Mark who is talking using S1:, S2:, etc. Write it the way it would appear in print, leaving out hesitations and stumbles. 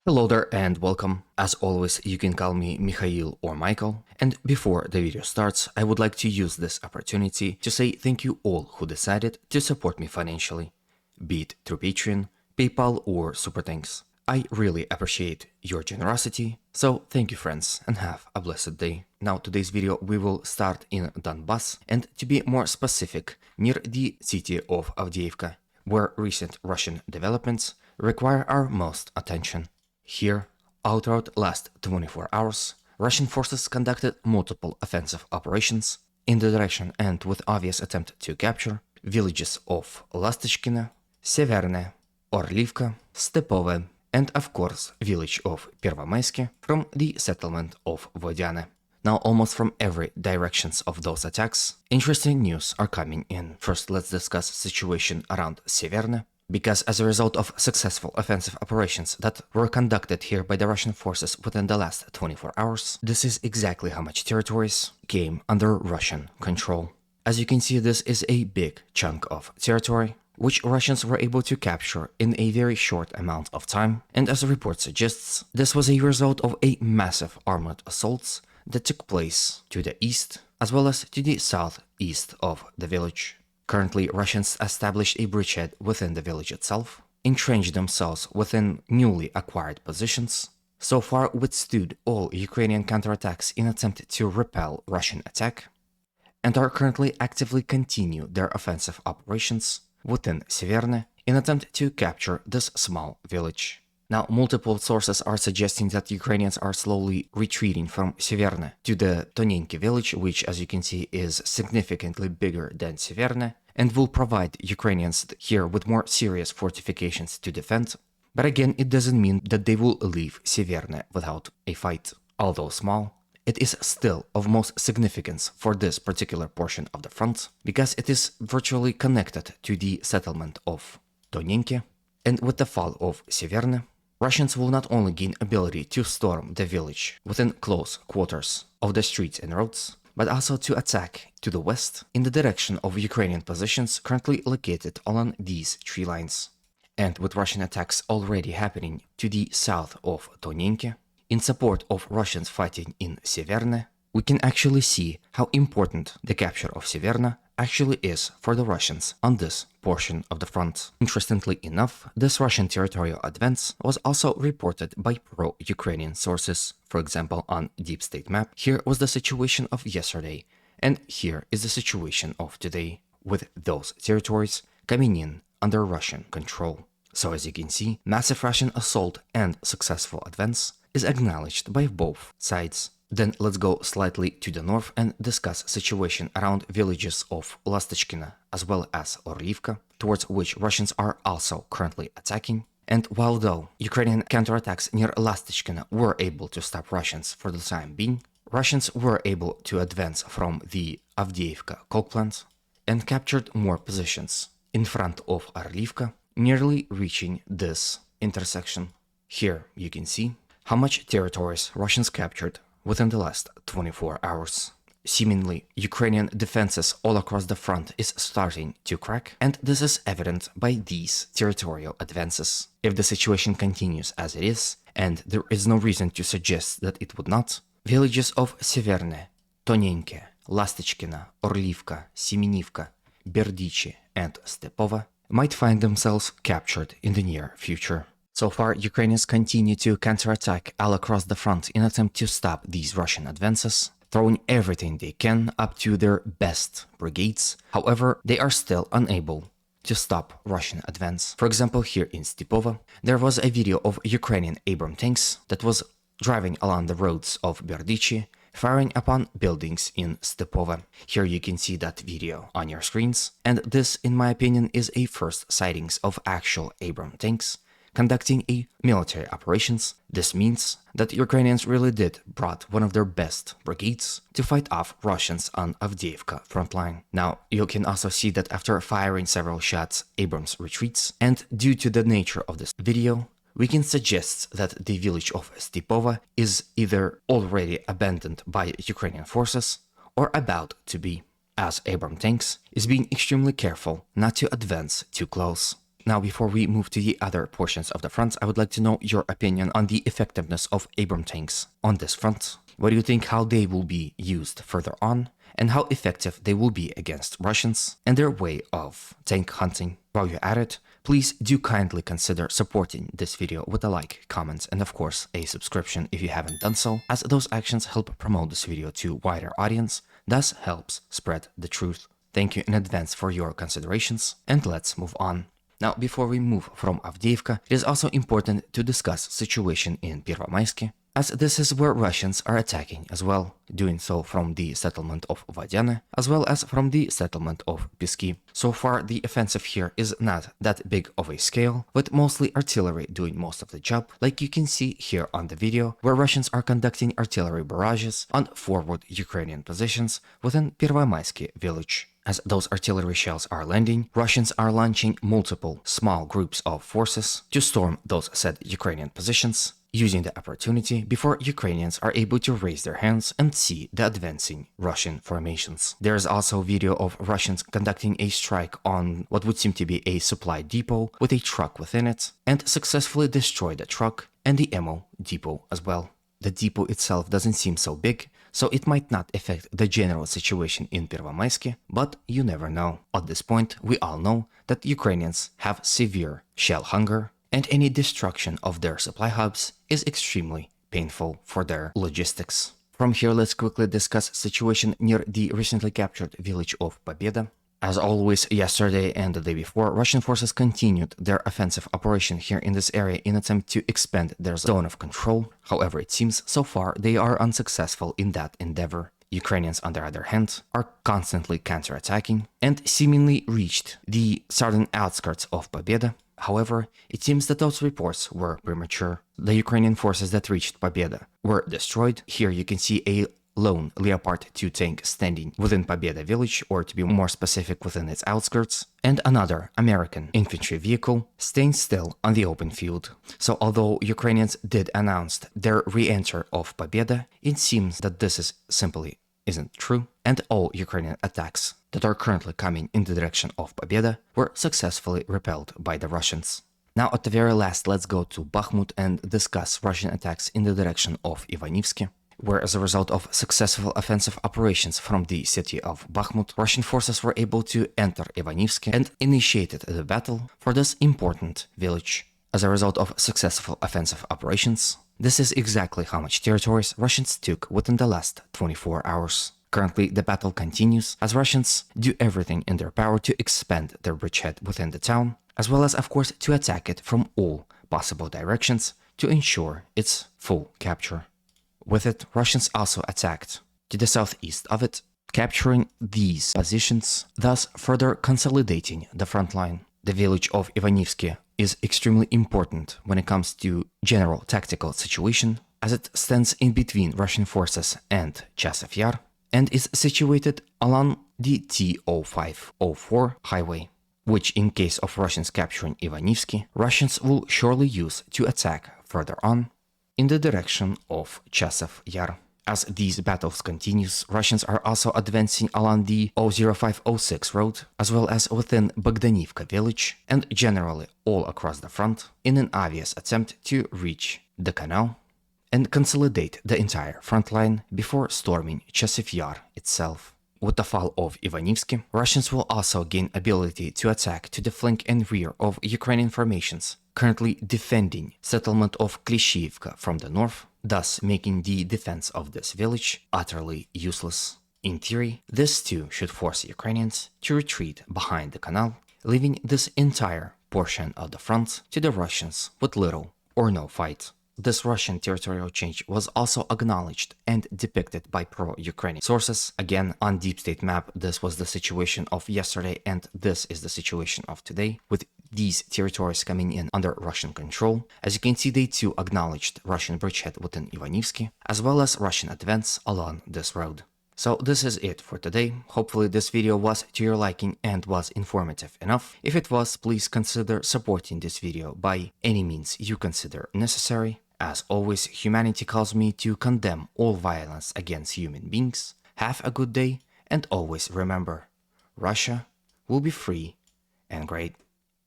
S1: Hello there and welcome. As always, you can call me Mikhail or Michael. And before the video starts, I would like to use this opportunity to say thank you all who decided to support me financially, be it through Patreon, PayPal or Super Thanks. I really appreciate your generosity, so thank you friends and have a blessed day. Now today's video we will start in Donbass and to be more specific, near the city of Avdiivka, where recent Russian developments require our most attention. Here, all throughout last 24 hours, Russian forces conducted multiple offensive operations in the direction and with obvious attempt to capture villages of Lastishkina, Severne, Orlivka, Stepove, and of course village of Pervomaiske from the settlement of Pobieda. Now almost from every directions of those attacks, interesting news are coming in. First let's discuss situation around Severne, because as a result of successful offensive operations that were conducted here by the Russian forces within the last 24 hours, this is exactly how much territories came under Russian control. As you can see, this is a big chunk of territory, which Russians were able to capture in a very short amount of time, and as the report suggests, this was a result of a massive armored assaults that took place to the east as well as to the southeast of the village. Currently, Russians established a bridgehead within the village itself, entrenched themselves within newly acquired positions, so far withstood all Ukrainian counterattacks in attempt to repel Russian attack, and are currently actively continue their offensive operations within Severne in attempt to capture this small village. Now, multiple sources are suggesting that Ukrainians are slowly retreating from Severne to the Tonenki village, which as you can see is significantly bigger than Severne, and will provide Ukrainians here with more serious fortifications to defend. But again, it doesn't mean that they will leave Severne without a fight. Although small, it is still of most significance for this particular portion of the front, because it is virtually connected to the settlement of Tonenki, and with the fall of Severne, Russians will not only gain ability to storm the village within close quarters of the streets and roads, but also to attack to the west in the direction of Ukrainian positions currently located along these tree lines. And with Russian attacks already happening to the south of Tonenki, in support of Russians fighting in Severne, we can actually see how important the capture of Severne actually is for the Russians on this portion of the front. Interestingly enough, this Russian territorial advance was also reported by pro-Ukrainian sources. For example, on Deep State map, here was the situation of yesterday, and here is the situation of today, with those territories coming in under Russian control. So as you can see, massive Russian assault and successful advance is acknowledged by both sides. Then let's go slightly to the north and discuss situation around villages of Lastishkina as well as Orlivka, towards which Russians are also currently attacking. And while though Ukrainian counterattacks near Lastishkina were able to stop Russians for the time being, Russians were able to advance from the Avdiivka coke plant and captured more positions in front of Orlivka, nearly reaching this intersection. Here you can see how much territories Russians captured within the last 24 hours. Seemingly, Ukrainian defenses all across the front is starting to crack, and this is evident by these territorial advances. If the situation continues as it is, and there is no reason to suggest that it would not, villages of Severne, Tonenki, Lastishkina, Orlivka, Semenivka, Berdichi, and Stepova might find themselves captured in the near future. So far, Ukrainians continue to counterattack all across the front in attempt to stop these Russian advances, throwing everything they can up to their best brigades. However, they are still unable to stop Russian advance. For example, here in Stepova, there was a video of Ukrainian Abrams tanks that was driving along the roads of Berdichi, firing upon buildings in Stepova. Here you can see that video on your screens, and this, in my opinion, is a first sightings of actual Abrams tanks conducting a military operations. This means that Ukrainians really did brought one of their best brigades to fight off Russians on Avdiivka frontline. Now, you can also see that after firing several shots, Abrams retreats, and due to the nature of this video, we can suggest that the village of Stepova is either already abandoned by Ukrainian forces or about to be, as Abrams tanks is being extremely careful not to advance too close. Now, before we move to the other portions of the front, I would like to know your opinion on the effectiveness of Abrams tanks on this front. What do you think how they will be used further on, and how effective they will be against Russians and their way of tank hunting? While you're at it, please do kindly consider supporting this video with a like, comment, and of course a subscription if you haven't done so, as those actions help promote this video to a wider audience, thus helps spread the truth. Thank you in advance for your considerations, and let's move on. Now, before we move from Avdiivka, it is also important to discuss situation in Pervomaiske, as this is where Russians are attacking as well, doing so from the settlement of Pobieda, as well as from the settlement of Piski. So far, the offensive here is not that big of a scale, with mostly artillery doing most of the job, like you can see here on the video, where Russians are conducting artillery barrages on forward Ukrainian positions within Pervomaiske village. As those artillery shells are landing, Russians are launching multiple small groups of forces to storm those said Ukrainian positions, using the opportunity before Ukrainians are able to raise their hands and see the advancing Russian formations. There is also a video of Russians conducting a strike on what would seem to be a supply depot with a truck within it, and successfully destroy the truck and the ammo depot as well. The depot itself doesn't seem so big, so it might not affect the general situation in Pervomaiske, but you never know. At this point, we all know that Ukrainians have severe shell hunger, and any destruction of their supply hubs is extremely painful for their logistics. From here, let's quickly discuss situation near the recently captured village of Pobieda. As always, yesterday and the day before, Russian forces continued their offensive operation here in this area in attempt to expand their zone of control. However, it seems so far they are unsuccessful in that endeavor. Ukrainians, on the other hand, are constantly counterattacking and seemingly reached the southern outskirts of Pobieda. However, it seems that those reports were premature. The Ukrainian forces that reached Pobieda were destroyed. Here you can see a lone Leopard 2 tank standing within Pobieda village, or to be more specific, within its outskirts, and another American infantry vehicle staying still on the open field. So although Ukrainians did announce their re-enter of Pobieda, it seems that this is simply isn't true, and all Ukrainian attacks that are currently coming in the direction of Pobieda were successfully repelled by the Russians. Now, at the very last, let's go to Bahmut and discuss Russian attacks in the direction of Ivanivske, where as a result of successful offensive operations from the city of Bahmut, Russian forces were able to enter Ivanivske and initiated the battle for this important village. As a result of successful offensive operations, this is exactly how much territories Russians took within the last 24 hours. Currently, the battle continues as Russians do everything in their power to expand their bridgehead within the town, as well as, of course, to attack it from all possible directions to ensure its full capture. With it, Russians also attacked to the southeast of it, capturing these positions, thus further consolidating the front line. The village of Ivanivske is extremely important when it comes to general tactical situation, as it stands in between Russian forces and Chasiv Yar, and is situated along the T-0504 highway, which in case of Russians capturing Ivanivske, Russians will surely use to attack further on in the direction of Chasiv Yar. As these battles continues, Russians are also advancing along the 00506 road, as well as within Bogdanivka village, and generally all across the front, in an obvious attempt to reach the canal and consolidate the entire front line before storming Chasiv Yar itself. With the fall of Ivanivske, Russians will also gain ability to attack to the flank and rear of Ukrainian formations, currently defending settlement of Klishivka from the north, thus making the defense of this village utterly useless. In theory, this too should force Ukrainians to retreat behind the canal, leaving this entire portion of the front to the Russians with little or no fight. This Russian territorial change was also acknowledged and depicted by pro-Ukrainian sources. Again, on Deep State map, this was the situation of yesterday, and this is the situation of today, with these territories coming in under Russian control. As you can see, they too acknowledged Russian bridgehead within Ivanivske, as well as Russian advance along this road. So this is it for today. Hopefully this video was to your liking and was informative enough. If it was, please consider supporting this video by any means you consider necessary. As always, humanity calls me to condemn all violence against human beings. Have a good day, and always remember, Russia will be free and great.